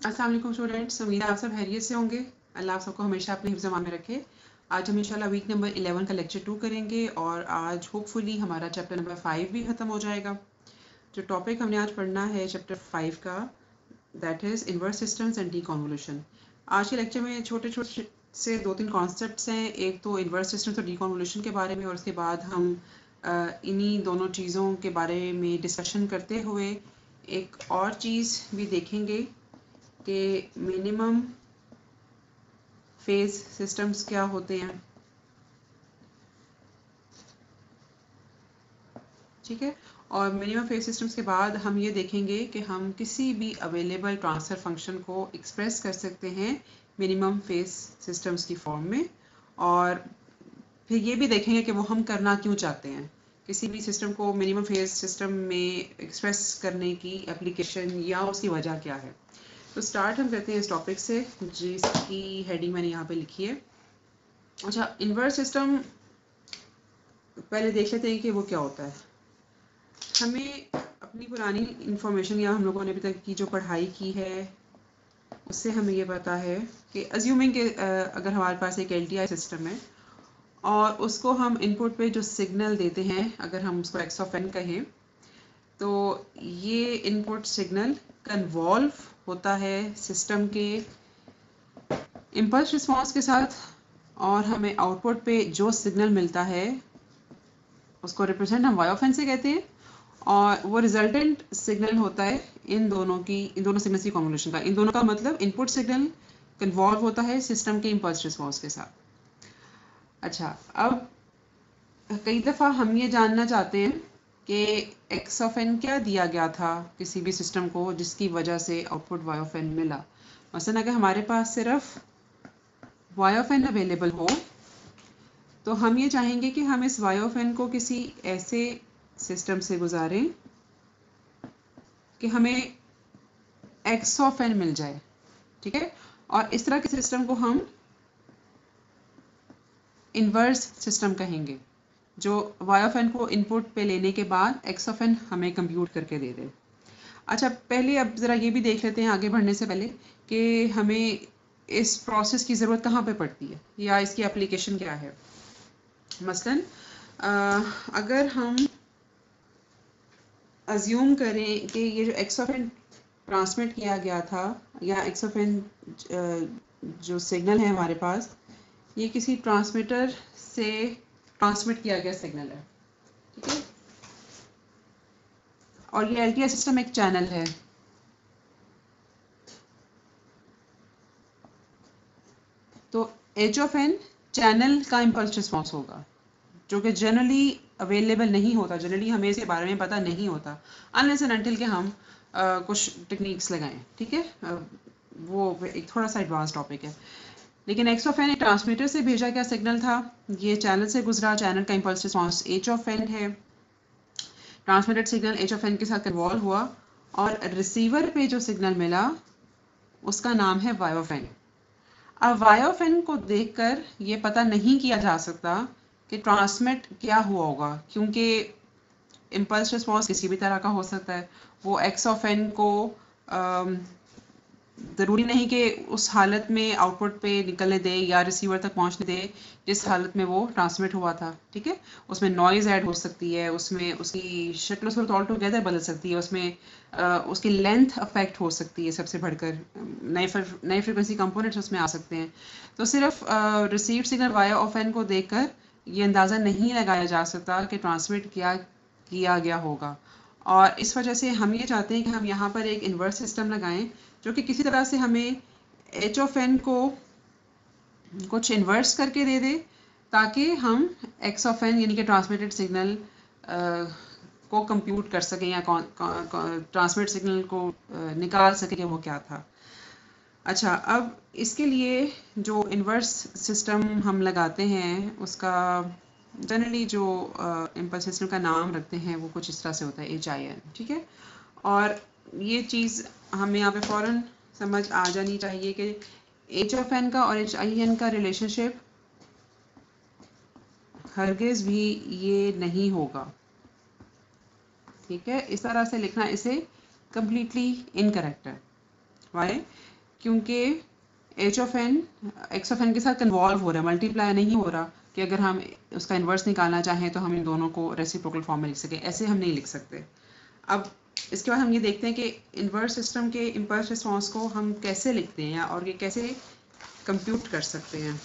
अस्सलाम वालेकुम स्टूडेंट्स, उम्मीद है आप सब खैरियत से होंगे। अल्लाह आप सबको हमेशा अपने हिफ्ज़ अमान में रखे। आज हम इंशाल्लाह वीक नंबर 11 का लेक्चर 2 करेंगे और आज होपफुली हमारा चैप्टर नंबर 5 भी ख़त्म हो जाएगा। जो टॉपिक हमने आज पढ़ना है चैप्टर 5 का, that is inverse systems and deconvolution. आज के लेक्चर में छोटे छोटे से 2-3 कॉन्सेप्ट्स हैं। एक तो इन्वर्स सिस्टम्स और डीकन्वोल्यूशन के बारे में, और उसके बाद हम इन्हीं दोनों चीज़ों के बारे में डिस्कशन करते हुए एक और चीज़ भी देखेंगे कि मिनिमम फेज सिस्टम्स क्या होते हैं। ठीक है, और मिनिमम फेज सिस्टम्स के बाद हम ये देखेंगे कि हम किसी भी अवेलेबल ट्रांसफर फंक्शन को एक्सप्रेस कर सकते हैं मिनिमम फेज सिस्टम्स की फॉर्म में, और फिर ये भी देखेंगे कि वो हम करना क्यों चाहते हैं। किसी भी सिस्टम को मिनिमम फेज सिस्टम में एक्सप्रेस करने की एप्लीकेशन या उसकी वजह क्या है। तो स्टार्ट हम करते हैं इस टॉपिक से, जिसकी हेडिंग मैंने यहाँ पे लिखी है। अच्छा, इन्वर्स सिस्टम पहले देख लेते हैं कि वो क्या होता है। हमें अपनी पुरानी इंफॉर्मेशन या हम लोगों ने अभी तक की जो पढ़ाई की है उससे हमें ये पता है कि अज्यूमिंग कि अगर हमारे पास एक LTI सिस्टम है और उसको हम इनपुट पे जो सिग्नल देते हैं, अगर हम उसको x ऑफ n कहें, तो ये इनपुट सिग्नल कन्वॉल्व होता है सिस्टम के इम्पल्स रिस्पॉन्स के साथ, और हमें आउटपुट पे जो सिग्नल मिलता है उसको रिप्रेजेंट हम y ऑफ n से कहते हैं, और वो रिजल्टेंट सिग्नल होता है इन दोनों सिग्नल्स की कॉन्वोल्यूशन का। इन दोनों का मतलब इनपुट सिग्नल कन्वॉल्व होता है सिस्टम के इम्पल्स रिस्पॉन्स के साथ। अच्छा, अब कई दफ़ा हम ये जानना चाहते हैं कि x ऑफ n क्या दिया गया था किसी भी सिस्टम को जिसकी वजह से आउटपुट y ऑफ n मिला। मसलन अगर हमारे पास सिर्फ y ऑफ n अवेलेबल हो तो हम ये चाहेंगे कि हम इस y ऑफ n को किसी ऐसे सिस्टम से गुजारें कि हमें x ऑफ n मिल जाए। ठीक है, और इस तरह के सिस्टम को हम इन्वर्स सिस्टम कहेंगे, जो y ऑफ n को इनपुट पे लेने के बाद x ऑफ n हमें कंप्यूट करके दे दे। अच्छा, पहले अब ज़रा ये भी देख लेते हैं आगे बढ़ने से पहले कि हमें इस प्रोसेस की ज़रूरत कहाँ पे पड़ती है या इसकी एप्लीकेशन क्या है। मसलन अगर हम अज्यूम करें कि ये जो x ऑफ n ट्रांसमिट किया गया था, या x ऑफ n जो सिग्नल है हमारे पास, ये किसी ट्रांसमीटर से ट्रांसमिट किया गया सिग्नल है। ठीक है, और ये LTI सिस्टम एक चैनल है। तो h ऑफ n चैनल का इम्पल्स रिस्पॉन्स होगा, जो कि जनरली अवेलेबल नहीं होता। जनरली हमें इसके बारे में पता नहीं होता अनलेस एंड अनटिल के हम कुछ टेक्निक्स लगाएं। ठीक है, वो एक थोड़ा सा एडवांस टॉपिक है। लेकिन x ऑफ n एक ट्रांसमीटर से भेजा गया सिग्नल था, ये चैनल से गुजरा, चैनल का impulse response h of n है। Transmitted signal h of n के साथ कन्वॉल्व हुआ, और रिसीवर पे जो सिग्नल मिला उसका नाम है y ऑफ n। अब y ऑफ n को देखकर ये पता नहीं किया जा सकता कि ट्रांसमिट क्या हुआ होगा, क्योंकि इम्पल्स रिस्पॉन्स किसी भी तरह का हो सकता है। वो x ऑफ n को ज़रूरी नहीं कि उस हालत में आउटपुट पे निकलने दे या रिसीवर तक पहुंचने दे जिस हालत में वो ट्रांसमिट हुआ था। ठीक है, उसमें नॉइज़ ऐड हो सकती है, उसमें उसकी शक्ल सूरत ऑल टुगेदर बदल सकती है, उसमें उसकी लेंथ अफेक्ट हो सकती है, सबसे बढ़कर नए फ्रिक्वेंसी कंपोनेंट्स उसमें आ सकते हैं। तो सिर्फ received signal y of n को देखकर ये अंदाज़ा नहीं लगाया जा सकता कि ट्रांसमिट किया गया होगा, और इस वजह से हम ये चाहते हैं कि हम यहाँ पर एक इन्वर्स सिस्टम लगाएं जो कि किसी तरह से हमें h ऑफ n को कुछ इन्वर्स करके दे दे, ताकि हम x ऑफ n यानी कि ट्रांसमिटेड सिग्नल को कंप्यूट कर सकें या ट्रांसमिट सिग्नल को निकाल सकें कि वो क्या था। अच्छा, अब इसके लिए जो इन्वर्स सिस्टम हम लगाते हैं उसका जनरली जो इम्पल्स सिस्टम का नाम रखते हैं वो कुछ इस तरह से होता है HIN। ठीक है, और ये चीज़ हमें यहाँ पे फ़ौरन समझ आ जानी चाहिए कि h ऑफ n का और HIN का रिलेशनशिप हरगिज़ भी ये नहीं होगा। ठीक है, इस तरह से लिखना इसे कम्प्लीटली इनकरेक्ट है। वाई? क्योंकि H of N X of N के साथ कन्वॉल्व हो रहा है, मल्टीप्लाई नहीं हो रहा कि अगर हम उसका इन्वर्स निकालना चाहें तो हम इन दोनों को रेसिप्रोकल फॉर्म में लिख सकें, ऐसे हम नहीं लिख सकते। अब इसके बाद हम ये देखते हैं कि इन्वर्स सिस्टम के इम्पल्स रिस्पॉन्स को हम कैसे लिखते हैं और ये कैसे कंप्यूट कर सकते हैं।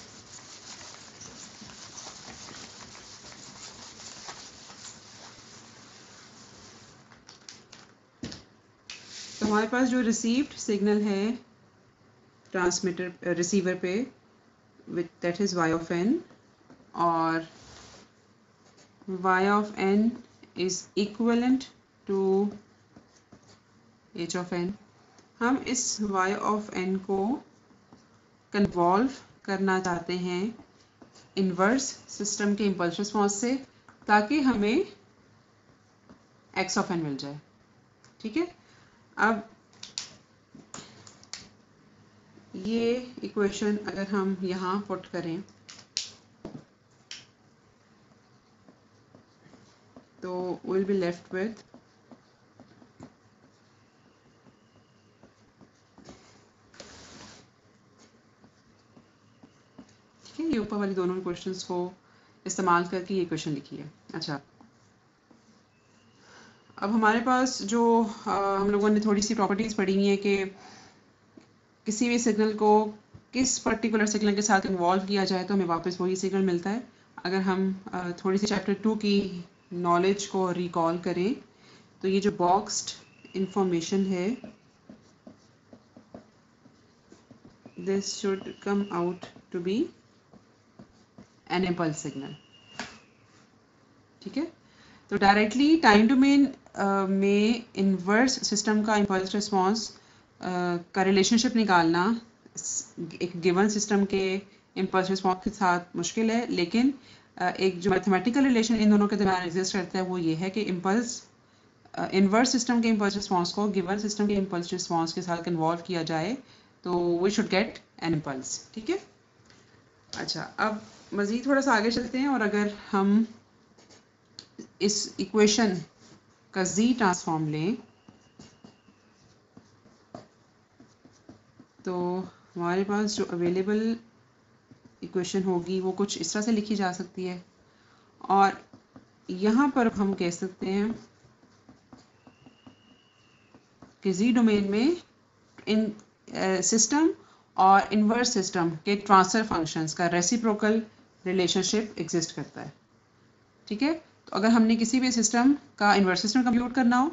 तो हमारे पास जो रिसीव्ड सिग्नल है ट्रांसमीटर रिसीवर पे with that is y of n, और y of n is equivalent to h of n। हम इस y of n को कन्वॉल्व करना चाहते हैं इन्वर्स सिस्टम के इम्पल्स रिस्पॉन्स से, ताकि हमें x of n मिल जाए। ठीक है, अब ये इक्वेशन अगर हम यहाँ पुट करें तो विल बी लेफ्ट विथ ये ऊपर वाली दोनों इक्वेशंस को इस्तेमाल करके ये इक्वेशन लिखी है। अच्छा, अब हमारे पास जो हम लोगों ने थोड़ी सी प्रॉपर्टीज़ पढ़ी हुई है कि किसी भी सिग्नल को किस पर्टिकुलर सिग्नल के साथ इन्वॉल्व किया जाए तो हमें वापस वही सिग्नल मिलता है। अगर हम थोड़ी सी चैप्टर 2 की नॉलेज को रिकॉल करें तो ये जो बॉक्स्ड इंफॉर्मेशन है, this should come out to be an impulse signal. ठीक है, तो डायरेक्टली टाइम डोमेन में इन्वर्स सिस्टम का इम्पल्स रिस्पॉन्स का रिलेशनशिप निकालना एक गिवन सिस्टम के इम्पल्स रिस्पॉन्स के साथ मुश्किल है, लेकिन एक जो मैथमेटिकल रिलेशन इन दोनों के दरमियान एग्जिस्ट करता है वो ये है कि इम्पल्स इन्वर्स सिस्टम के इम्पल्स रिस्पॉन्स को गिवन सिस्टम के इम्पल्स रिस्पॉन्स के साथ कन्वॉल्व किया जाए तो we should get an impulse. ठीक है, अच्छा, अब मज़ीद थोड़ा सा आगे चलते हैं और अगर हम इस इक्वेशन का z ट्रांसफॉर्म लें तो हमारे पास जो अवेलेबल इक्वेशन होगी वो कुछ इस तरह से लिखी जा सकती है, और यहाँ पर हम कह सकते हैं कि z डोमेन में इन सिस्टम और इन्वर्स सिस्टम के ट्रांसफर फंक्शंस का रेसिप्रोकल रिलेशनशिप एग्जिस्ट करता है। ठीक है, तो अगर हमने किसी भी सिस्टम का इन्वर्स सिस्टम कंप्यूट करना हो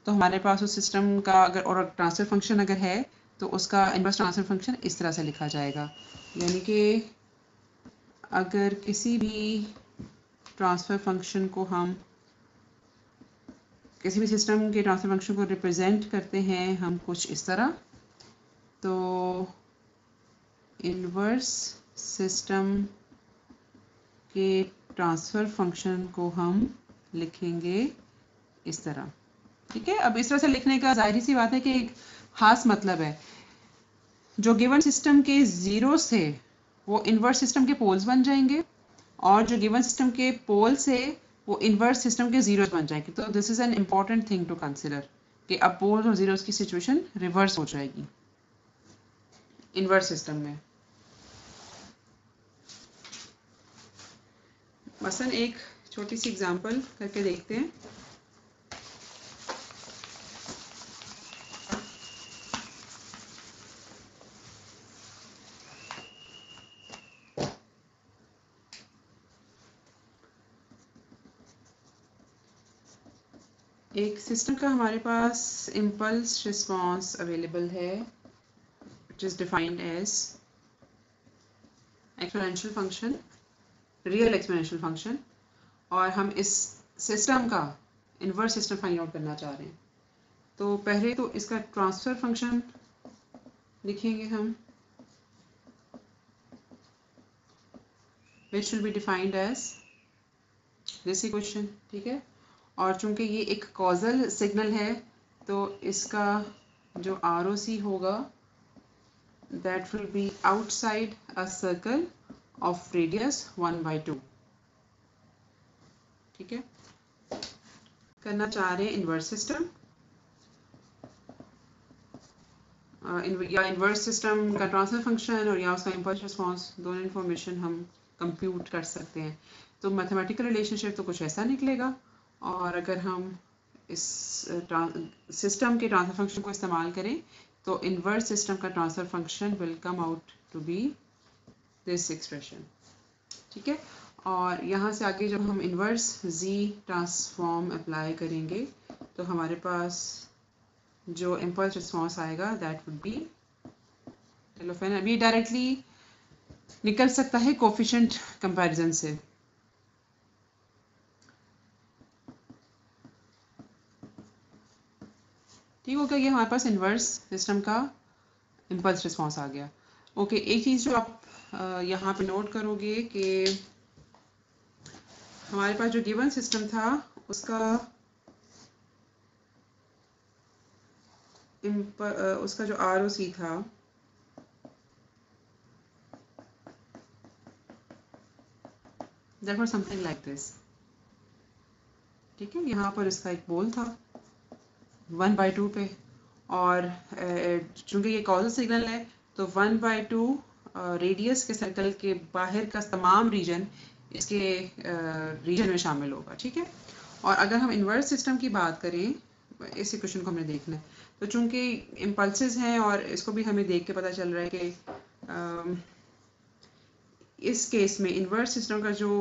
तो हमारे पास उस सिस्टम का अगर और ट्रांसफर फंक्शन अगर है तो उसका इन्वर्स ट्रांसफर फंक्शन इस तरह से लिखा जाएगा, यानी कि अगर किसी भी ट्रांसफर फंक्शन को हम किसी भी सिस्टम के ट्रांसफर फंक्शन को रिप्रेजेंट करते हैं हम कुछ इस तरह, तो इन्वर्स सिस्टम के ट्रांसफ़र फंक्शन को हम लिखेंगे इस तरह। ठीक है, अब इस तरह से लिखने का जाहिर सी बात है कि एक ख़ास मतलब है। जो गिवन सिस्टम के ज़ीरोस थे वो इन्वर्स सिस्टम के पोल्स बन जाएंगे, और जो गिवन सिस्टम के पोल्स है वो इन्वर्स सिस्टम के ज़ीरोस बन जाएंगे। तो this is an important thing to consider कि अब पोल्स और ज़ीरोस की सिचुएशन रिवर्स हो जाएगी इन्वर्स सिस्टम में। मसलन एक छोटी सी एग्जांपल करके देखते हैं। एक सिस्टम का हमारे पास इम्पल्स रिस्पॉन्स अवेलेबल है which is defined as exponential function, real exponential function, और हम इस सिस्टम का इन्वर्स सिस्टम फाइंड आउट करना चाह रहे हैं। तो पहले तो इसका ट्रांसफर फंक्शन लिखेंगे हम which will be defined as this equation। ठीक है, और चूंकि ये एक कॉजल सिग्नल है तो इसका जो ROC होगा that will be outside a circle of radius 1/2। ठीक है, करना चाह रहे हैं इन्वर्स सिस्टम, या इन्वर्स सिस्टम का ट्रांसफर फंक्शन और या उसका इम्पल्स रिस्पॉन्स, दोनों इन्फॉर्मेशन हम कंप्यूट कर सकते हैं। तो मैथमेटिकल रिलेशनशिप तो कुछ ऐसा निकलेगा। और अगर हम इस सिस्टम के ट्रांसफर फंक्शन को इस्तेमाल करें तो इन्वर्स सिस्टम का transfer function will come out to be this expression. ठीक है, और यहाँ से आगे जब हम इन्वर्स जी ट्रांसफॉर्म अप्लाई करेंगे तो हमारे पास जो इम्पल्स रिस्पॉन्स आएगा दैट वुड बी टेलोफेन। अभी डायरेक्टली निकल सकता है कोफिशिएंट कंपैरिजन से। ठीक हो गया, ये हमारे पास इन्वर्स सिस्टम का इम्पल्स रिस्पॉन्स आ गया। ओके, एक चीज़ जो आप यहाँ पे नोट करोगे कि हमारे पास जो गिवन सिस्टम था उसका जो ROC था that was something like this. ठीक है, यहाँ पर इसका एक पोल था 1/2 पे, और चूंकि ये कॉजल सिग्नल है तो 1/2 रेडियस के सर्कल के बाहर का तमाम रीजन इसके रीजन में शामिल होगा। ठीक है, और अगर हम इन्वर्स सिस्टम की बात करें, इस इक्वेशन को हमने देखना है, तो चूंकि इम्पल्सेस हैं और इसको भी हमें देख के पता चल रहा है कि इस केस में इन्वर्स सिस्टम का जो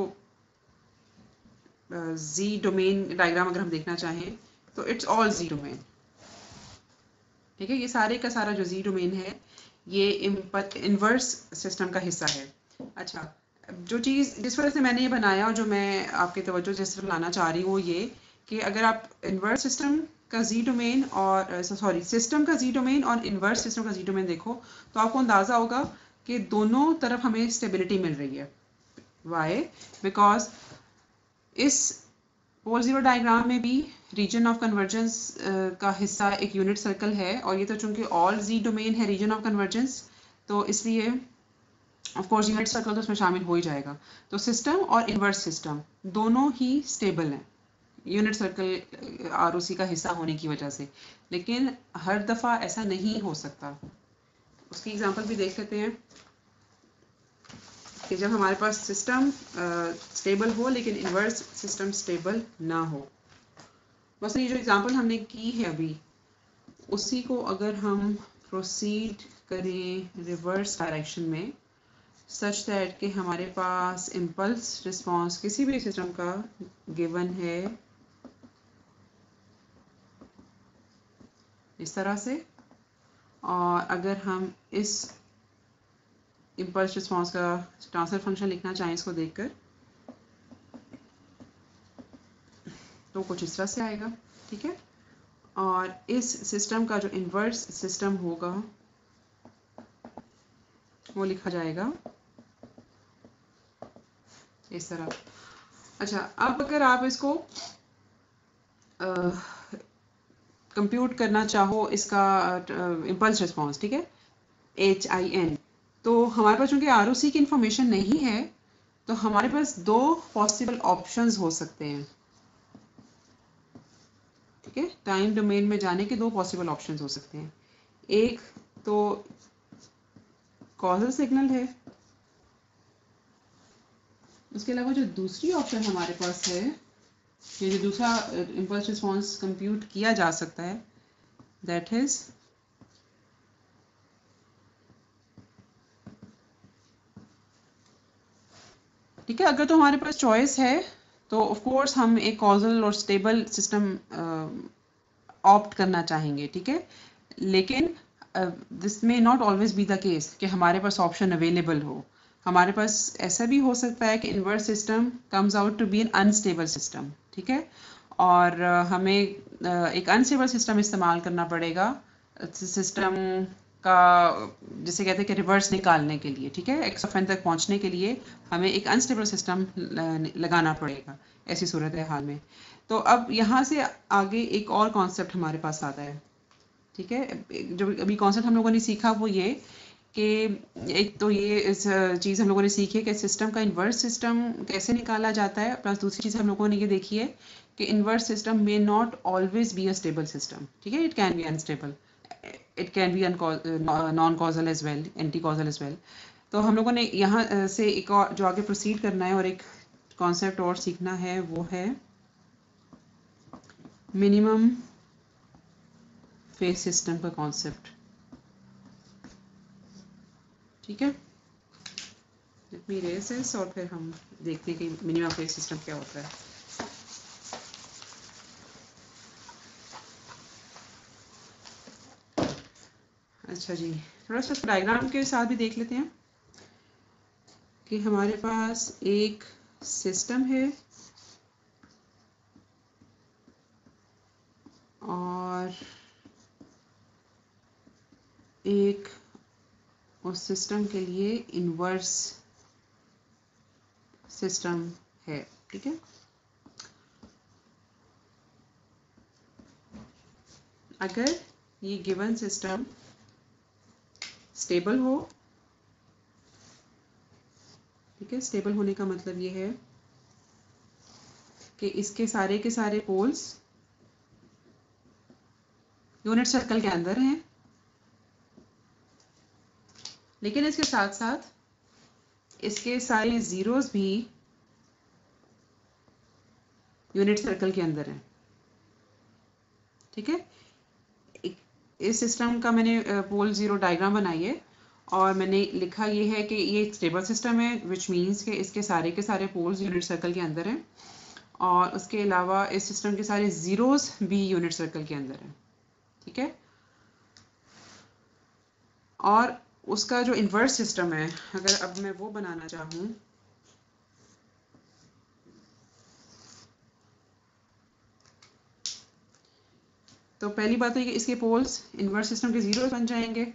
जी डोमेन डायग्राम अगर हम देखना चाहें तो इट्स ऑल जी डोमेन। ठीक है, ये सारे का सारा जो जी डोमेन है ये इन्वर्स सिस्टम का हिस्सा है। अच्छा, जो चीज़ जिस वजह से मैंने ये बनाया और जो मैं आपकी तवज्जो जिस तरफ लाना चाह रही हूँ वो ये कि अगर आप इन्वर्स सिस्टम का जी डोमेन और सिस्टम का जी डोमेन और इन्वर्स सिस्टम का जी डोमेन देखो तो आपको अंदाज़ा होगा कि दोनों तरफ हमें स्टेबिलिटी मिल रही है। वाई? बिकॉज इस पोल जीरो डायग्राम में भी रीजन ऑफ कन्वर्जेंस का हिस्सा एक यूनिट सर्कल है, और ये तो चूंकि ऑल जी डोमेन है रीजन ऑफ कन्वर्जेंस, तो इसलिए ऑफ कोर्स यूनिट सर्कल तो उसमें शामिल हो ही जाएगा। तो सिस्टम और इन्वर्स सिस्टम दोनों ही स्टेबल हैं यूनिट सर्कल ROC का हिस्सा होने की वजह से, लेकिन हर दफ़ा ऐसा नहीं हो सकता। उसकी एग्जांपल भी देख लेते हैं कि जब हमारे पास सिस्टम स्टेबल हो लेकिन इन्वर्स सिस्टम स्टेबल ना हो। बस ये जो एग्जांपल हमने की है अभी, उसी को अगर हम प्रोसीड करें रिवर्स डायरेक्शन में सच दैट कि हमारे पास इम्पल्स रिस्पॉन्स किसी भी सिस्टम का गिवन है इस तरह से, और अगर हम इस इम्पल्स रिस्पॉन्स का ट्रांसफर फंक्शन लिखना चाहें इसको देखकर तो कुछ इस तरह से आएगा। ठीक है, और इस सिस्टम का जो इन्वर्स सिस्टम होगा वो लिखा जाएगा इस तरह। अच्छा, अब अगर आप इसको कंप्यूट करना चाहो इसका इम्पल्स रिस्पॉन्स, ठीक है, HIN, तो हमारे पास चूंकि ROC की इंफॉर्मेशन नहीं है तो हमारे पास दो पॉसिबल ऑप्शंस हो सकते हैं। ठीक है, टाइम डोमेन में जाने के दो पॉसिबल ऑप्शंस हो सकते हैं। एक तो कॉजल सिग्नल है, उसके अलावा जो दूसरी ऑप्शन हमारे पास है, ये जो दूसरा इम्पल्स रिस्पॉन्स कंप्यूट किया जा सकता है, दैट इज ठीक है। अगर तो हमारे पास चॉइस है तो ऑफ कोर्स हम एक कॉजल और स्टेबल सिस्टम ऑप्ट करना चाहेंगे। ठीक है, लेकिन this may not always be the case कि हमारे पास ऑप्शन अवेलेबल हो। हमारे पास ऐसा भी हो सकता है कि inverse system comes out to be an unstable system. ठीक है, और हमें एक अनस्टेबल सिस्टम इस्तेमाल करना पड़ेगा सिस्टम का, जिसे कहते हैं कि रिवर्स निकालने के लिए। ठीक है, एक्स ऑफ एन तक पहुंचने के लिए हमें एक अनस्टेबल सिस्टम लगाना पड़ेगा ऐसी सूरत हाल में। तो अब यहाँ से आगे एक और कॉन्सेप्ट हमारे पास आता है। ठीक है, जो अभी कॉन्सेप्ट हम लोगों ने सीखा वो ये कि एक तो ये इस चीज़ हम लोगों ने सीखी है कि सिस्टम का इन्वर्स सिस्टम कैसे निकाला जाता है, प्लस दूसरी चीज़ हम लोगों ने ये देखी है कि inverse system may not always be a stable system. ठीक है, it can be unstable. It can be non causal as well, anti causal as well. तो हम लोगों ने यहाँ से एक और जो आगे प्रोसीड करना है और एक कॉन्सेप्ट और सीखना है, वो है मिनिमम फेज सिस्टम का कॉन्सेप्ट। ठीक है, लेट मी इरेज दिस और फिर हम देखते हैं कि मिनिमम फेज सिस्टम क्या होता है। अच्छा जी, थोड़ा सा डायग्राम के साथ भी देख लेते हैं कि हमारे पास एक सिस्टम है और एक उस सिस्टम के लिए इन्वर्स सिस्टम है। ठीक है, अगर ये गिवन सिस्टम स्टेबल हो, ठीक है, स्टेबल होने का मतलब ये है कि इसके सारे के सारे पोल्स यूनिट सर्कल के अंदर हैं, लेकिन इसके साथ साथ इसके सारे जीरोस भी यूनिट सर्कल के अंदर हैं। ठीक है, इस सिस्टम का मैंने पोल जीरो डायग्राम बनाई है और मैंने लिखा ये है कि ये एक स्टेबल सिस्टम है, विच मीन्स कि इसके सारे पोल्स यूनिट सर्कल के अंदर हैं और उसके अलावा इस सिस्टम के सारे जीरोस भी यूनिट सर्कल के अंदर हैं। ठीक है, और उसका जो इन्वर्स सिस्टम है, अगर अब मैं वो बनाना चाहूँ, तो पहली बात है कि इसके पोल्स इन्वर्स सिस्टम के जीरो बन जाएंगे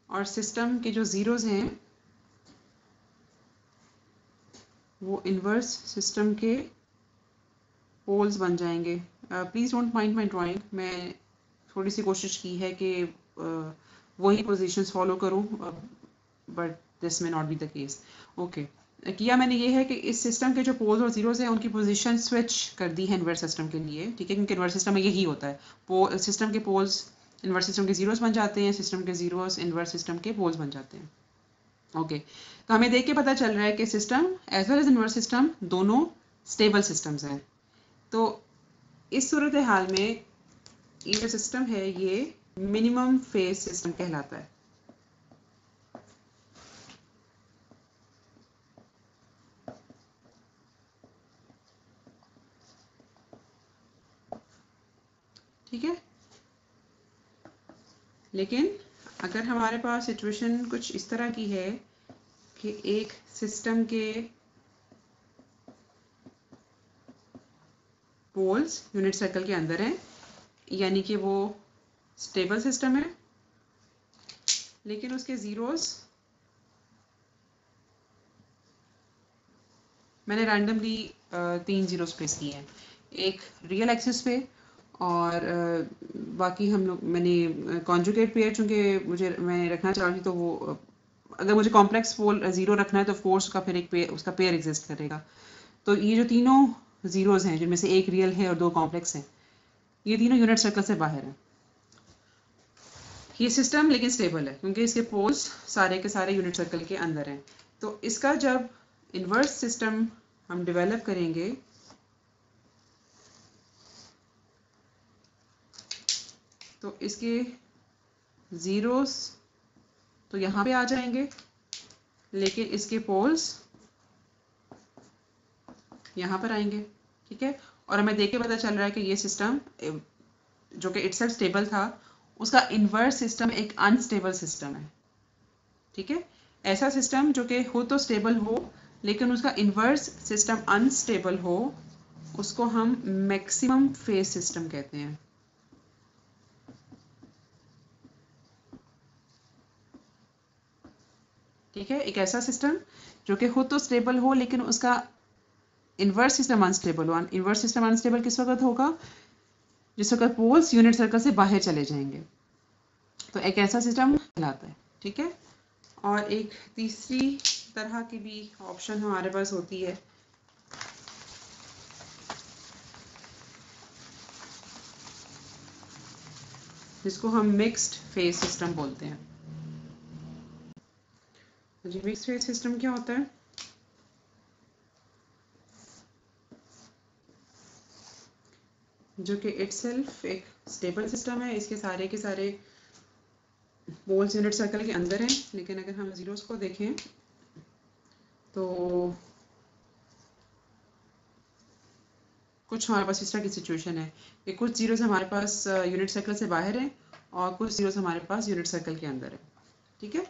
और सिस्टम के जो जीरोस हैं वो इन्वर्स सिस्टम के पोल्स बन जाएंगे। Please don't mind my drawing, मैं थोड़ी सी कोशिश की है कि वही पोजीशंस फॉलो करूं, बट दिस में not be the case. Okay, किया मैंने ये है कि इस सिस्टम के जो पोल्स और जीरोस हैं उनकी पोजीशन स्विच कर दी है इन्वर्स सिस्टम के लिए। ठीक है, क्योंकि इन्वर्स सिस्टम में यही होता है, सिस्टम के पोल्स इन्वर्स सिस्टम के जीरोस बन जाते हैं, सिस्टम के जीरोस इन्वर्स सिस्टम के पोल्स बन जाते हैं। ओके, तो हमें देख के पता चल रहा है कि system as well as inverse system दोनों स्टेबल सिस्टम्स हैं। तो इस सूरत हाल में ये जो सिस्टम है ये मिनिमम फेज सिस्टम कहलाता है। ठीक है, लेकिन अगर हमारे पास सिचुएशन कुछ इस तरह की है कि एक सिस्टम के पोल्स यूनिट सर्कल के अंदर हैं, यानी कि वो स्टेबल सिस्टम है, लेकिन उसके जीरोस मैंने रैंडमली 3 जीरोस प्लेस किए हैं, एक रियल एक्सिस पे और बाकी हम लोग मैंने कॉन्जुगेट पेयर चूँकि मैं रखना चाह रही थी, तो वो अगर मुझे कॉम्प्लेक्स पोल जीरो रखना है तो फोर्स का फिर एक पेयर, उसका पेयर एग्जिस्ट करेगा। तो ये जो तीनों जीरोस हैं जिनमें से एक रियल है और 2 कॉम्प्लेक्स हैं, ये तीनों यूनिट सर्कल से बाहर हैं। ये सिस्टम लेकिन स्टेबल है क्योंकि इसके पोल्स सारे के सारे यूनिट सर्कल के अंदर हैं। तो इसका जब इन्वर्स सिस्टम हम डेवलप करेंगे तो इसके जीरोस तो यहाँ पे आ जाएंगे, लेकिन इसके पोल्स यहाँ पर आएंगे। ठीक है, और हमें देख के पता चल रहा है कि ये सिस्टम जो कि इटसेल्फ स्टेबल था, उसका इन्वर्स सिस्टम एक अनस्टेबल सिस्टम है। ठीक है, ऐसा सिस्टम जो कि हो तो स्टेबल हो लेकिन उसका इन्वर्स सिस्टम अनस्टेबल हो, उसको हम मैक्सिमम फेज सिस्टम कहते हैं। ठीक है, एक ऐसा सिस्टम जो कि खुद तो स्टेबल हो लेकिन उसका इन्वर्स सिस्टम अनस्टेबल हो। इन्वर्स सिस्टम अनस्टेबल किस वक्त होगा? जिस वक्त पोल्स यूनिट सर्कल से बाहर चले जाएंगे, तो एक ऐसा सिस्टम कहलाता है। ठीक है, और एक तीसरी तरह की भी ऑप्शन हमारे पास होती है जिसको हम मिक्स्ड फेज सिस्टम बोलते हैं। जी, मिक्स्ड फेज सिस्टम क्या होता है? जो कि इटसेल्फ एक स्टेबल सिस्टम है, इसके सारे के सारे पोल्स यूनिट सर्कल के अंदर हैं, लेकिन अगर हम जीरोस को देखें तो कुछ हमारे पास इस तरह की सिचुएशन है कि कुछ जीरोस हमारे पास यूनिट सर्कल से बाहर हैं और कुछ जीरोस हमारे पास यूनिट सर्कल के अंदर है। ठीक है,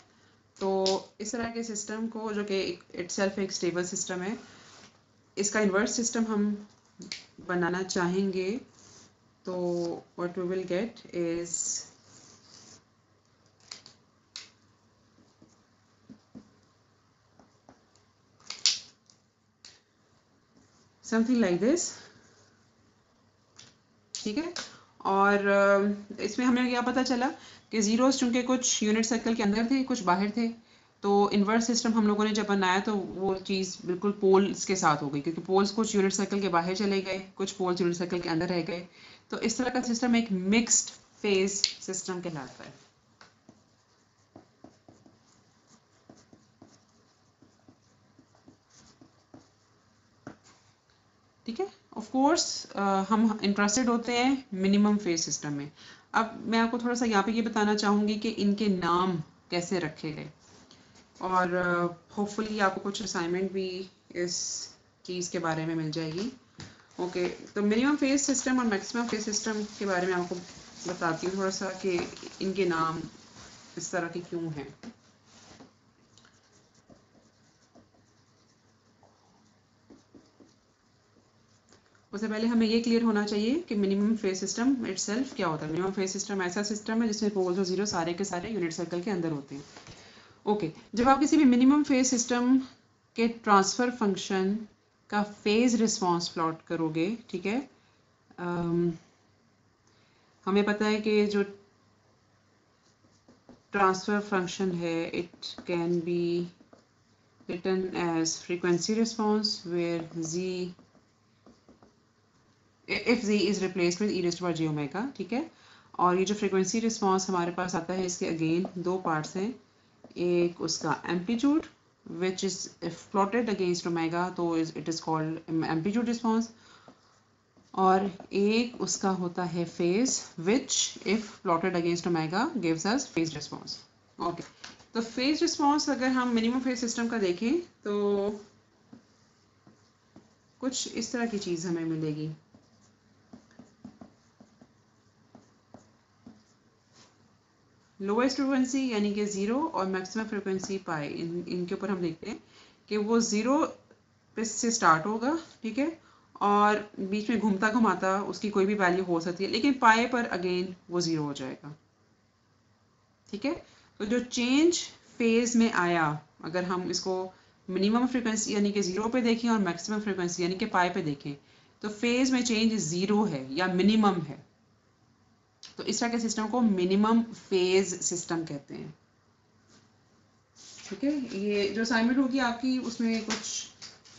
तो इस तरह के सिस्टम को, जो कि इटसेल्फ एक स्टेबल सिस्टम है, इसका इन्वर्स सिस्टम हम बनाना चाहेंगे तो what we will get is something like this. ठीक है, और इसमें हमें क्या पता चला कि जीरोस चूंकि कुछ यूनिट सर्कल के अंदर थे, कुछ बाहर थे, तो इन्वर्स सिस्टम हम लोगों ने जब बनाया तो वो चीज़ बिल्कुल पोल्स के साथ हो गई, क्योंकि पोल्स कुछ यूनिट सर्कल के बाहर चले गए, कुछ पोल्स यूनिट सर्कल के अंदर रह गए। तो इस तरह का सिस्टम एक मिक्स्ड फेज सिस्टम कहलाता है। ठीक है, ऑफ कोर्स हम इंटरेस्टेड होते हैं मिनिमम फेज सिस्टम में। अब मैं आपको थोड़ा सा यहाँ पे ये बताना चाहूँगी कि इनके नाम कैसे रखे गए, और होपफुली आपको कुछ असाइनमेंट भी इस चीज़ के बारे में मिल जाएगी। ओके, तो मिनिमम फेज सिस्टम और मैक्सिमम फेज सिस्टम के बारे में आपको बताती हूँ थोड़ा सा कि इनके नाम इस तरह के क्यों हैं। उससे पहले हमें ये क्लियर होना चाहिए कि मिनिमम फेज सिस्टम इटसेल्फ क्या होता है। मिनिमम फेज सिस्टम ऐसा सिस्टम है जिसमें पोल्स और जीरो सारे के सारे यूनिट सर्कल के अंदर होते हैं। ओके, जब आप किसी भी मिनिमम फेज सिस्टम के ट्रांसफर फंक्शन का फेज रिस्पांस प्लॉट करोगे, ठीक है, हमें पता है कि जो ट्रांसफर फंक्शन है it can B written as frequency response where z if z is replaced with e raised to power j omega। ठीक है, और ये जो फ्रीक्वेंसी रिस्पांस हमारे पास आता है, इसके अगेन दो पार्ट्स हैं। एक उसका amplitude which is if plotted against omega तो it is called amplitude response, और एक उसका होता है phase which if plotted against omega gives us phase response. Okay, तो फेज रिस्पांस अगर हम मिनिमम फेज सिस्टम का देखें तो कुछ इस तरह की चीज़ हमें मिलेगी। लोएस्ट फ्रिक्वेंसी यानी कि ज़ीरो और मैक्सिमम फ्रिक्वेंसी पाई, इनके ऊपर हम देखते हैं कि वो ज़ीरो पे से स्टार्ट होगा, ठीक है, और बीच में घूमता घुमाता उसकी कोई भी वैल्यू हो सकती है, लेकिन पाए पर अगेन वो ज़ीरो हो जाएगा। ठीक है, तो जो चेंज फेज में आया, अगर हम इसको मिनिमम फ्रिक्वेंसी यानी कि ज़ीरो पे देखें और मैक्सिमम फ्रिक्वेंसी यानी कि पाई पे देखें, तो फेज में चेंज ज़ीरो है या मिनिमम है, तो इस तरह के सिस्टम को मिनिमम फेज सिस्टम कहते हैं। ठीक है, ये जो असाइनमेंट होगी आपकी उसमें कुछ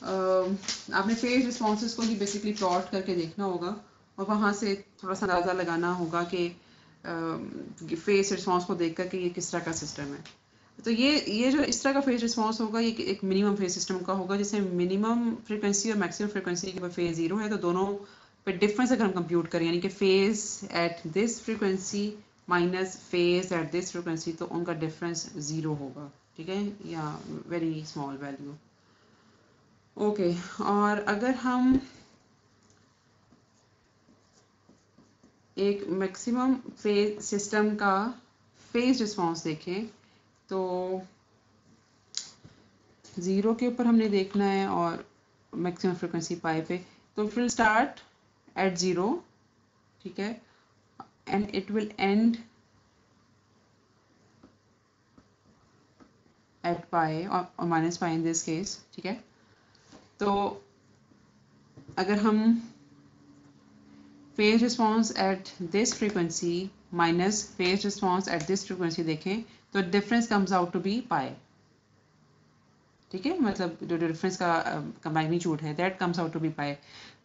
आपने फेज रिस्पॉन्सेस को ही बेसिकली प्लॉट करके देखना होगा और वहाँ से थोड़ा सा अंदाज़ा लगाना होगा कि फेज रिस्पॉन्स को देख कर के ये किस तरह का सिस्टम है। तो ये जो इस तरह का फेज रिस्पॉन्स होगा ये एक मिनिमम फेज सिस्टम का होगा, जिसमें मिनिमम फ्रिक्वेंसी और मैक्सिमम फ्रिक्वेंसी के फेज ज़ीरो है, तो दोनों पे डिफरेंस अगर हम कंप्यूट करें यानी कि phase at this frequency minus phase at this frequency, तो उनका डिफरेंस ज़ीरो होगा। ठीक है, या वेरी स्मॉल वैल्यू। ओके, और अगर हम एक मैक्सिमम फेज सिस्टम का फेज रिस्पॉन्स देखें तो ज़ीरो के ऊपर हमने देखना है और मैक्सिमम फ्रिक्वेंसी पाई पे, तो फिर स्टार्ट एट ज़ीरो, ठीक है, and it will end at pi और minus pi in this case. ठीक है, तो अगर हम phase response at this frequency minus phase response at this frequency देखें तो difference comes out to be pi. ठीक है, मतलब जो डिफरेंस का मैग्नीट्यूड है that comes out to be pi.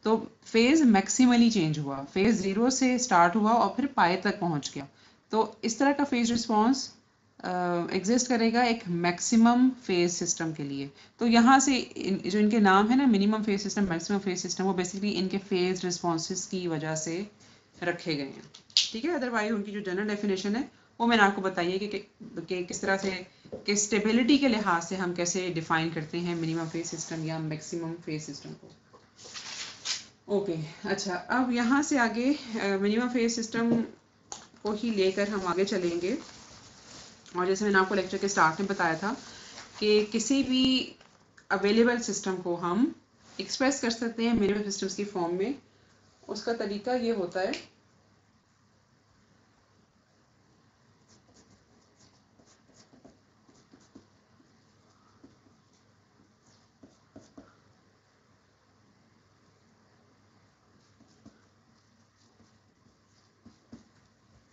तो फेज मैक्सिमली चेंज हुआ, फेज ज़ीरो से स्टार्ट हुआ और फिर पाई तक पहुंच गया, तो इस तरह का फेज रिस्पॉन्स एग्जिस्ट करेगा एक मैक्सिमम फेज सिस्टम के लिए। तो यहाँ से जो इनके नाम है ना, minimum phase system, maximum phase system, वो बेसिकली इनके फेज रिस्पॉन्सेस की वजह से रखे गए हैं। ठीक है, अदरवाइज उनकी जो जनरल डेफिनेशन है वो मैंने आपको बताई है कि किस तरह से, कि स्टेबिलिटी के लिहाज से हम कैसे डिफाइन करते हैं मिनिमम फेज सिस्टम या मैक्सिमम फेज सिस्टम को। ओके, अच्छा, अब यहाँ से आगे मिनिमम फेज सिस्टम को ही लेकर हम आगे चलेंगे। और जैसे मैंने आपको लेक्चर के स्टार्ट में बताया था कि किसी भी अवेलेबल सिस्टम को हम एक्सप्रेस कर सकते हैं मिनिमम सिस्टम्स की फॉर्म में। उसका तरीका ये होता है,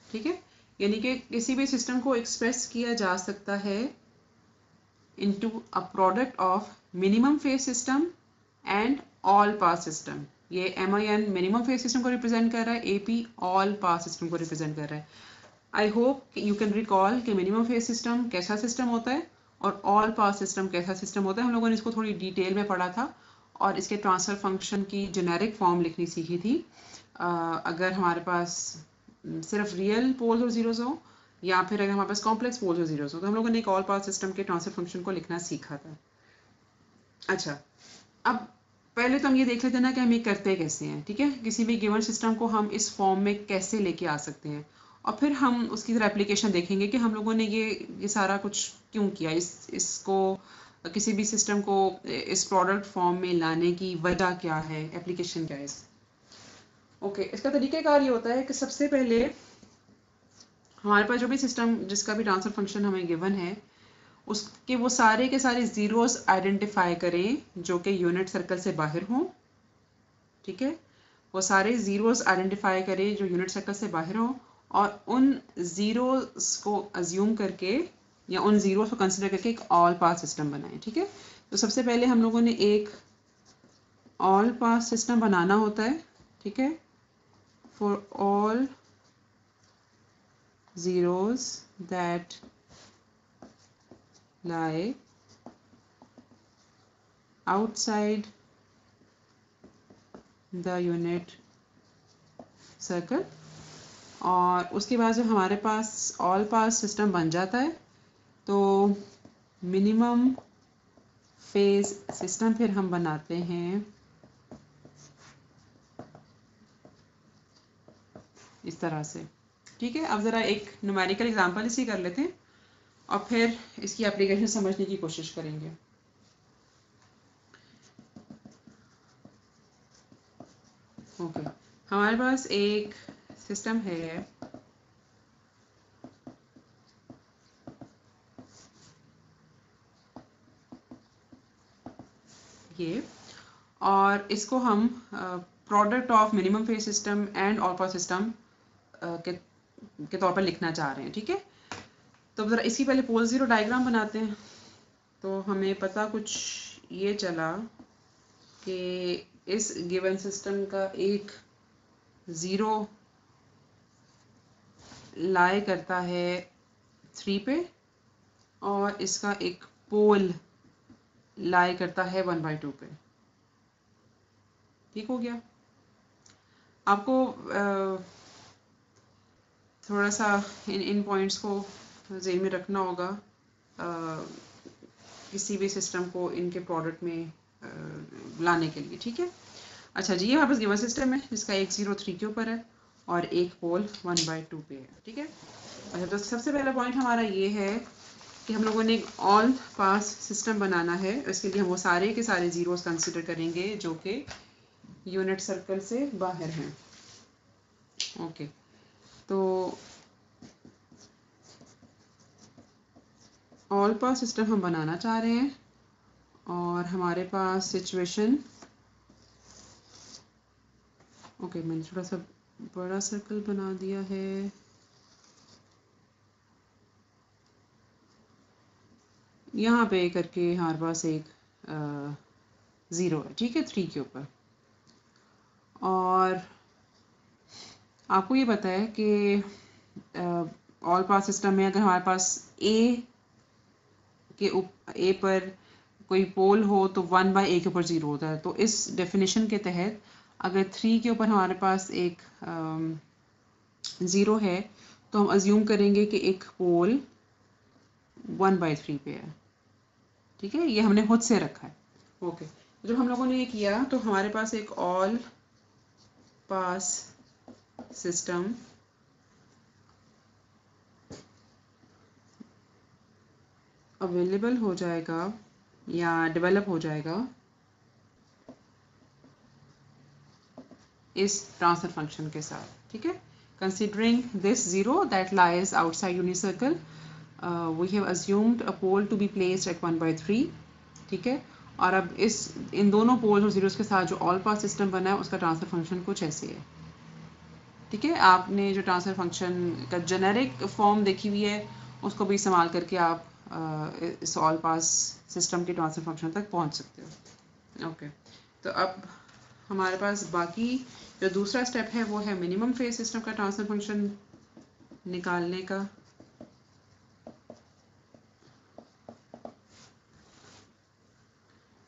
ठीक है, यानी कि किसी भी सिस्टम को एक्सप्रेस किया जा सकता है into a product of minimum phase system and all path system। ये MIN मिनिमम फेज सिस्टम को रिप्रेजेंट कर रहा है, AP ऑल पाथ सिस्टम को रिप्रेजेंट कर रहा है। I hope you can recall कि मिनिमम फेज सिस्टम कैसा सिस्टम होता है और ऑल पाथ सिस्टम कैसा सिस्टम होता है। हम लोगों ने इसको थोड़ी डिटेल में पढ़ा था और इसके ट्रांसफर फंक्शन की जेनेरिक फॉर्म लिखनी सीखी थी। अगर हमारे पास सिर्फ रियल पोल्स और जीरोस हो या फिर अगर हमारे पास कॉम्प्लेक्स पोल्स और जीरोस हो, तो हम लोगों ने एक ऑल पाथ सिस्टम के ट्रांसफर फंक्शन को लिखना सीखा था। अच्छा, अब पहले तो हम ये देख लेते हैं ना कि हम ये करते कैसे हैं। ठीक है, किसी भी गिवन सिस्टम को हम इस फॉर्म में कैसे लेके आ सकते हैं, और फिर हम उसकी तरह एप्लीकेशन देखेंगे कि हम लोगों ने ये सारा कुछ क्यों किया, इसको किसी भी सिस्टम को इस प्रोडक्ट फॉर्म में लाने की वजह क्या है, एप्लीकेशन क्या है। ओके, इसका तरीक़ाकार ये होता है कि सबसे पहले हमारे पास जो भी सिस्टम, जिसका भी ट्रांसफर फंक्शन हमें गिवन है, उसके वो सारे के सारे ज़ीरोस आइडेंटिफाई करें जो कि यूनिट सर्कल से बाहर हों। ठीक है, वो सारे ज़ीरोस आइडेंटिफाई करें जो यूनिट सर्कल से बाहर हों, और उन ज़ीरोस को अज्यूम करके या उन ज़ीरोस को कंसिडर करके एक ऑल पाथ सिस्टम बनाएं। ठीक है, तो सबसे पहले हम लोगों ने एक ऑल पाथ सिस्टम बनाना होता है। ठीक है, for all zeros that lie outside the unit circle। और उसके बाद जब हमारे पास ऑल पाथ सिस्टम बन जाता है तो मिनिमम फेज सिस्टम फिर हम बनाते हैं इस तरह से। ठीक है, अब ज़रा एक न्यूमेरिकल एग्जांपल इसी कर लेते हैं और फिर इसकी एप्लीकेशन समझने की कोशिश करेंगे। ओके, हमारे पास एक सिस्टम है ये, और इसको हम product of minimum phase system and all path system के तौर पर लिखना चाह रहे हैं। ठीक है, तो ज़रा इसकी पहले पोल ज़ीरो डायग्राम बनाते हैं। तो हमें पता कुछ ये चला कि इस गिवन सिस्टम का एक ज़ीरो लाई करता है 3 पे और इसका एक पोल लाई करता है 1/2 पे। ठीक हो गया। आपको थोड़ा सा इन पॉइंट्स को ज़हन में रखना होगा किसी भी सिस्टम को इनके प्रोडक्ट में लाने के लिए। ठीक है, अच्छा जी, ये हमारे पास गिवन सिस्टम है जिसका एक 0 3 के ऊपर है और एक पोल 1/2 पे है। ठीक है, अच्छा, तो सबसे पहला पॉइंट हमारा ये है कि हम लोगों ने एक ऑल पास सिस्टम बनाना है। इसके लिए हम वो सारे के सारे ज़ीरोस कंसिडर करेंगे जो कि यूनिट सर्कल से बाहर हैं। ओके, तो ऑल पास सिस्टम हम बनाना चाह रहे हैं और हमारे पास सिचुएशन, ओके, मैंने थोड़ा सा बड़ा सर्कल बना दिया है। यहाँ पे करके हमारे पास एक 0 है। ठीक है, 3 के ऊपर, और आपको ये पता है कि ऑल पास सिस्टम में अगर हमारे पास ए पर कोई पोल हो तो 1/a के ऊपर 0 होता है। तो इस डेफिनेशन के तहत अगर 3 के ऊपर हमारे पास एक 0 है तो हम अज्यूम करेंगे कि एक पोल 1/3 पे है। ठीक है, ये हमने खुद से रखा है। ओके, जब हम लोगों ने ये किया तो हमारे पास एक ऑल पास सिस्टम अवेलेबल हो जाएगा या डेवलप हो जाएगा इस ट्रांसफर फंक्शन के साथ। ठीक है, considering this 0 that lies outside unit circle we have assumed a pole to be placed at 1/3। ठीक है, और अब इन दोनों पोल्स और जीरोस के साथ जो ऑल पास सिस्टम बना है उसका ट्रांसफर फंक्शन कुछ ऐसे है। ठीक है, आपने जो ट्रांसफर फंक्शन का जेनेरिक फॉर्म देखी हुई है उसको भी इस्तेमाल करके आप इस ऑल पास सिस्टम के ट्रांसफर फंक्शन तक पहुंच सकते हो। ओके, तो अब हमारे पास बाकी जो दूसरा स्टेप है वो है मिनिमम फेज सिस्टम का ट्रांसफर फंक्शन निकालने का।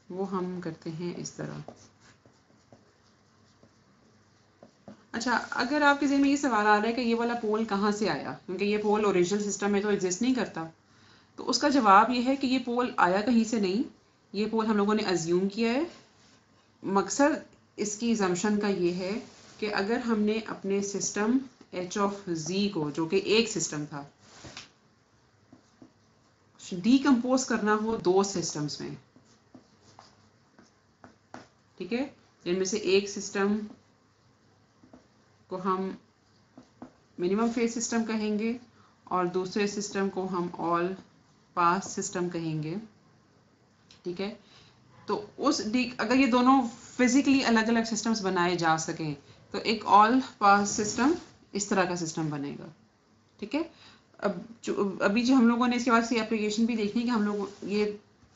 वो हम करते हैं इस तरह। अच्छा, अगर आपके ज़हन में ये सवाल आ रहा है कि ये वाला पोल कहाँ से आया, क्योंकि ये पोल ओरिजिनल सिस्टम में तो एग्जिस्ट नहीं करता, तो उसका जवाब ये है कि ये पोल आया कहीं से नहीं, ये पोल हम लोगों ने अज्यूम किया है। मकसद इसकी अजम्पशन का ये है कि अगर हमने अपने सिस्टम h ऑफ z को, जो कि एक सिस्टम था, डीकम्पोज करना हो दो सिस्टम्स में, ठीक है, जिनमें से एक सिस्टम को हम मिनिमम फेज सिस्टम कहेंगे और दूसरे सिस्टम को हम ऑल पास सिस्टम कहेंगे। ठीक है, तो अगर ये दोनों फिजिकली अलग अलग सिस्टम्स बनाए जा सकें तो एक ऑल पास सिस्टम इस तरह का सिस्टम बनेगा। ठीक है, अभी जो हम लोगों ने इसके बाद से एप्लीकेशन भी देखनी है कि हम लोग ये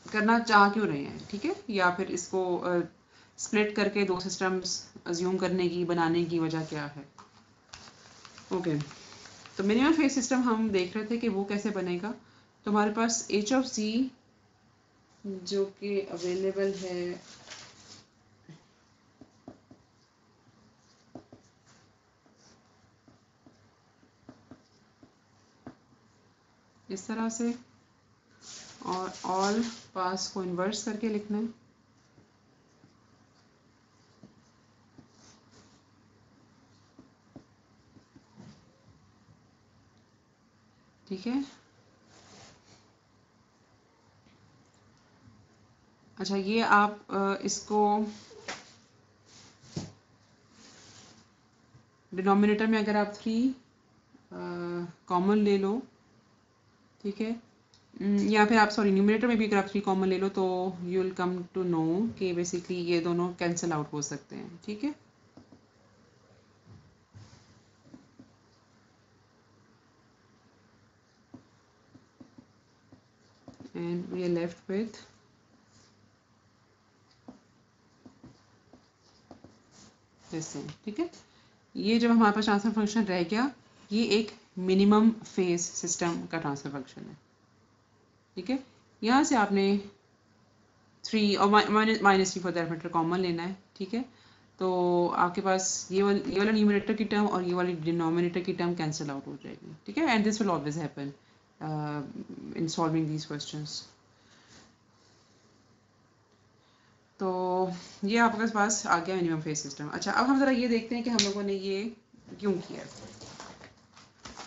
करना चाह क्यों रहे हैं। ठीक है, या फिर इसको स्प्लिट करके दो सिस्टम्स अज्यूम करने की, बनाने की वजह क्या है। ओके, तो मिनिमम फेज सिस्टम हम देख रहे थे कि वो कैसे बनेगा। तो हमारे पास h ऑफ z जो कि अवेलेबल है इस तरह से, और ऑल पास को इन्वर्स करके लिखना है। ठीक है, अच्छा, ये आप इसको डिनोमिनेटर में अगर आप 3 कॉमन ले लो, ठीक है, या फिर आप सॉरी न्यूमिनेटर में भी अगर आप 3 कॉमन ले लो तो you will come to know कि बेसिकली ये दोनों कैंसिल आउट हो सकते हैं। ठीक है, and we are left with this thing। ठीक है, ये जब हमारे पास ट्रांसफर फंक्शन रह गया, ये एक मिनिमम फेज सिस्टम का ट्रांसफर फंक्शन है। ठीक है, यहाँ से आपने 3 और -3 फॉर दैट मैटर कॉमन लेना है। ठीक है, तो आपके पास ये वाला न्यूमरेटर की टर्म और ये वाली डिनोमिनेटर की टर्म कैंसिल आउट हो जाएगी। ठीक है, and this will always happen in solving these questions. तो ये आपके पास आ गया मिनिमम फेज सिस्टम। अच्छा, अब हम ज़रा ये देखते हैं कि हम लोगों ने ये क्यों किया,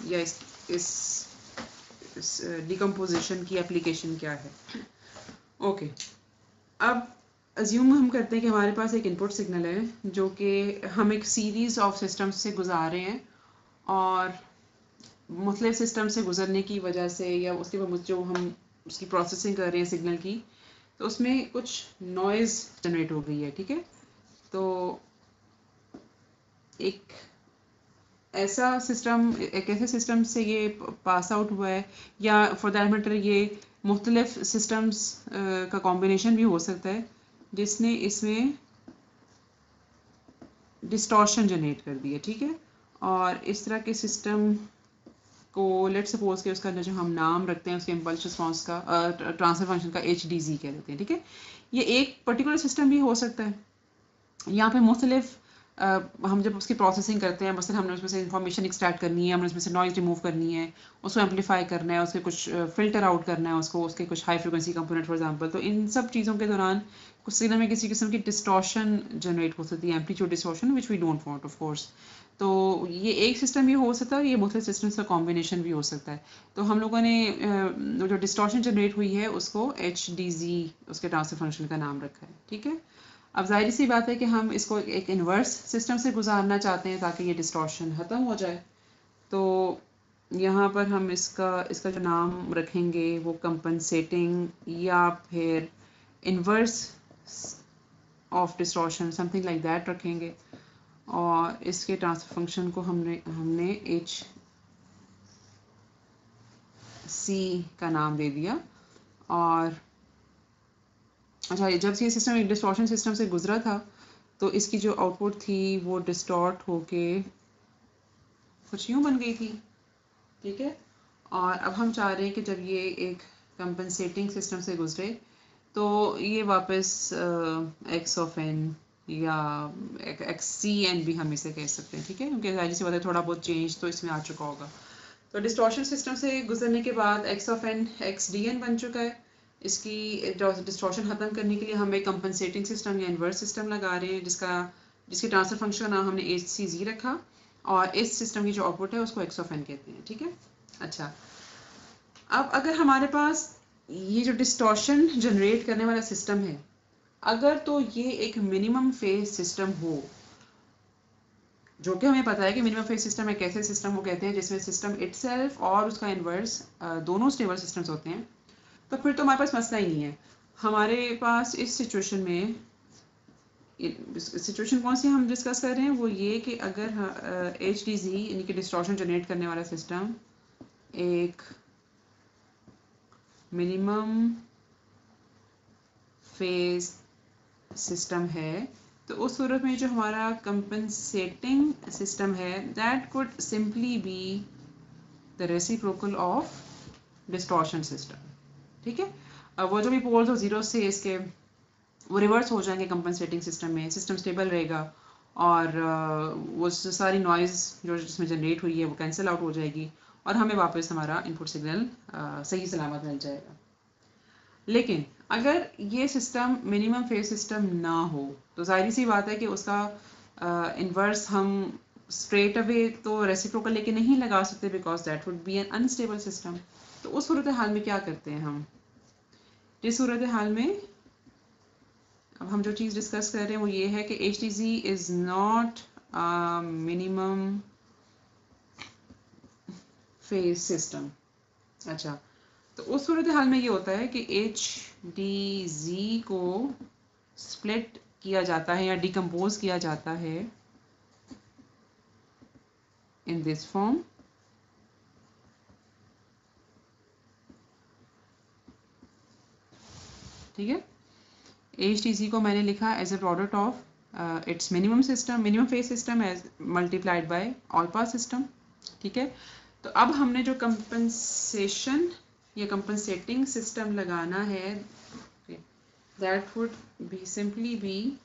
या इस डिकम्पोजिशन की एप्लीकेशन क्या है। ओके, अब अज्यूम हम करते हैं कि हमारे पास एक इनपुट सिग्नल है जो कि हम एक सीरीज़ ऑफ सिस्टम्स से गुजार रहे हैं, और मुख्तलिफ सिस्टम से गुजरने की वजह से या उसके बाद जो हम उसकी प्रोसेसिंग कर रहे हैं सिग्नल की, तो उसमें कुछ नॉइज़ जनरेट हो गई है। ठीक है, तो एक ऐसे सिस्टम से ये पास आउट हुआ है, या फॉर दैट मैटर ये मुख्तलिफ सिस्टम्स का कॉम्बिनेशन भी हो सकता है जिसने इसमें डिस्टॉर्शन जनरेट कर दी है। ठीक है, और इस तरह के सिस्टम को लेट सपोज के उसका जो हम नाम रखते हैं उसके इम्पल्स रिस्पॉन्स का ट्रांसफर फंक्शन का HDZ कह देते हैं, ठीक है। ये एक पर्टिकुलर सिस्टम भी हो सकता है। यहाँ पे मुख्तलिफ हम जब उसकी प्रोसेसिंग करते हैं, मसलन हमने उसमें से इंफॉर्मेशन एक्सट्रैक्ट करनी है, हमने उसमें से नॉइज रिमूव करनी है, उसको एम्पलीफाई करना है, उसके कुछ फिल्टर आउट करना है उसको, उसके कुछ high frequency component for example, तो इन सब चीज़ों के दौरान कुछ सिग्नल में किसी किस्म की डिस्टॉर्शन जनरेट हो सकती है, amplitude distortion, which we don't want of course. तो ये एक सिस्टम भी हो सकता है और ये मुख्तलिफ सिस्टम्स का कॉम्बिनेशन भी हो सकता है। तो हम लोगों ने जो डिस्टॉर्शन जनरेट हुई है उसको HDZ उसके ट्रांसफर फंक्शन का नाम रखा है, ठीक है। अब जाहिर सी बात है कि हम इसको एक इन्वर्स सिस्टम से गुजारना चाहते हैं ताकि ये डिस्टॉर्शन ख़त्म हो जाए। तो यहाँ पर हम इसका इसका जो नाम रखेंगे वो कंपनसेटिंग या फिर inverse of distortion something like that रखेंगे, और इसके ट्रांसफर फंक्शन को हमने HC का नाम दे दिया। और अच्छा, जब ये सिस्टम एक डिस्टॉर्शन सिस्टम से गुजरा था तो इसकी जो आउटपुट थी वो डिस्टॉर्ट होके कुछ यूँ बन गई थी, ठीक है। और अब हम चाह रहे हैं कि जब ये एक कंपनसेटिंग सिस्टम से गुजरे तो ये वापस x ऑफ n या XCN भी हम इसे कह सकते हैं, ठीक है, क्योंकि जाहिर सी बात है थोड़ा बहुत चेंज तो इसमें आ चुका होगा। तो डिस्टॉर्शन सिस्टम से गुजरने के बाद x ऑफ n XDN बन चुका है। इसकी डिस्टॉर्शन ख़त्म करने के लिए हम एक कंपनसेटिंग सिस्टम या इन्वर्स सिस्टम लगा रहे हैं जिसके ट्रांसफर फंक्शन का नाम हमने HCZ रखा, और इस सिस्टम की जो आउटपुट है उसको x ऑफ n कहते हैं, ठीक है। अच्छा, अब अगर हमारे पास ये जो डिस्टॉर्शन जनरेट करने वाला सिस्टम है, अगर तो ये एक मिनिमम फेज सिस्टम हो, जो कि हमें पता है कि मिनिमम फेज सिस्टम एक ऐसे सिस्टम को कहते हैं जिसमें सिस्टम इटसेल्फ और उसका इन्वर्स दोनों स्टेबल सिस्टम्स होते हैं, तो फिर तो हमारे पास मसला ही नहीं है। हमारे पास इस सिचुएशन में सिचुएशन कौन सी हम डिस्कस कर रहे हैं, वो ये कि अगर HDZ यानी कि डिस्टॉर्शन जनरेट करने वाला सिस्टम एक मिनिमम फेज सिस्टम है, तो उस सूरत में जो हमारा कंपनसेटिंग सिस्टम है that could simply be the reciprocal of distortion system, ठीक है। अब वो जो भी पोल्स हो जीरो से इसके वो रिवर्स हो जाएंगे कंपनसेटिंग सिस्टम में, सिस्टम स्टेबल रहेगा और वो सारी नॉइज़ जो जिसमें जनरेट हुई है वो कैंसिल आउट हो जाएगी और हमें वापस हमारा इनपुट सिग्नल सही सलामत मिल जाएगा। लेकिन अगर ये सिस्टम मिनिमम फेज सिस्टम ना हो तो जाहिर सी बात है कि उसका इन्वर्स हम स्ट्रेट अवे तो रेसिप्रोकल लेके नहीं लगा सकते, because that would B an unstable system. तो उस सूरत हाल में क्या करते हैं हम, इस सूरत हाल में अब हम जो चीज़ डिस्कस कर रहे हैं वो ये है कि HDZ is not minimum phase system. अच्छा, तो उस सूरत हाल में ये होता है कि HDZ को स्प्लिट किया जाता है या डिकम्पोज किया जाता है इन दिस फॉर्म, ठीक है। HDZ को मैंने लिखा as a product of its minimum system, minimum phase system as multiplied by all pass system, ठीक है। तो अब हमने जो कंपनसेशन या कंपनसेटिंग सिस्टम लगाना है that would be simply be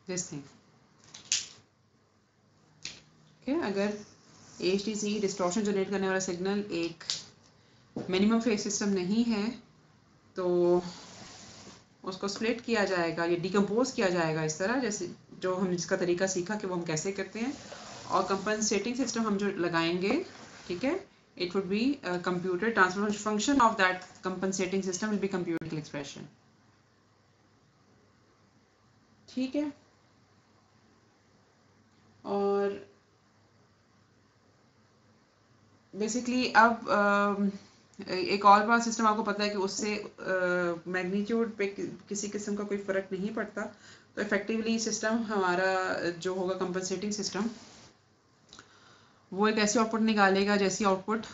this thing, okay. अगर HDZ डिस्टॉर्शन जनरेट करने वाला सिग्नल एक मिनिमम फेज सिस्टम नहीं है तो उसको स्प्लिट किया जाएगा या डिकम्पोज किया जाएगा इस तरह, जैसे जो हम जिसका तरीका सीखा कि वो हम कैसे करते हैं, और कंपनसेटिंग सिस्टम हम जो लगाएंगे, ठीक है, it would be computer transfer function of that compensating system will be computable expression, ठीक है। और बेसिकली अब एक ऑल पास सिस्टम आपको पता है कि उससे मैग्नीट्यूड पे किसी किस्म का कोई फ़र्क नहीं पड़ता, तो इफ़ेक्टिवली सिस्टम हमारा जो होगा कंपनसेटिंग सिस्टम वो एक ऐसी आउटपुट निकालेगा जैसी आउटपुट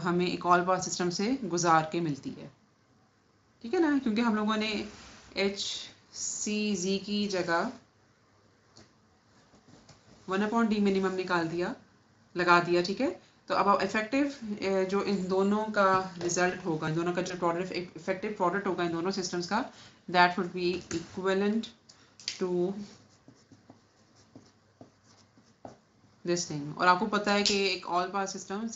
हमें एक ऑल पास सिस्टम से गुजार के मिलती है, ठीक है ना, क्योंकि हम लोगों ने HCZ की जगह 1/d मिनिमम निकाल दिया, लगा दिया, ठीक है। तो अब इफेक्टिव जो इन दोनों का रिजल्ट होगा, इन दोनों का जो प्रोडक्ट इफेक्टिव प्रोडक्ट होगा इन दोनों सिस्टम्स का, that would be equivalent to this thing. और आपको पता है कि एक ऑल पास सिस्टम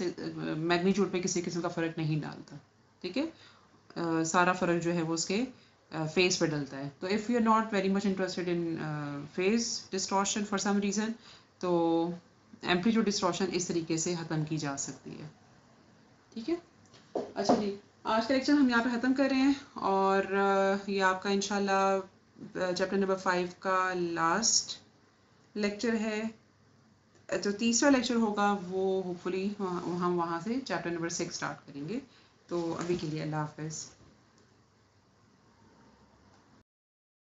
मैग्नीट्यूड पे किसी किस्म का फ़र्क नहीं डालता, ठीक है। सारा फ़र्क जो है वो उसके फेस पे डलता है। तो if you are not very much interested in phase distortion for some reason, तो एम्पलीट्यूड डिस्टॉर्शन इस तरीके से ख़त्म की जा सकती है, ठीक है। अच्छा जी, आज का लेक्चर हम यहाँ पे ख़त्म कर रहे हैं, और ये आपका इंशाल्लाह चैप्टर नंबर 5 का लास्ट लेक्चर है। जो तीसरा लेक्चर होगा वो होपफुली हम वहाँ से चैप्टर नंबर 6 स्टार्ट करेंगे। तो अभी के लिए अल्लाह हाफ़िज़।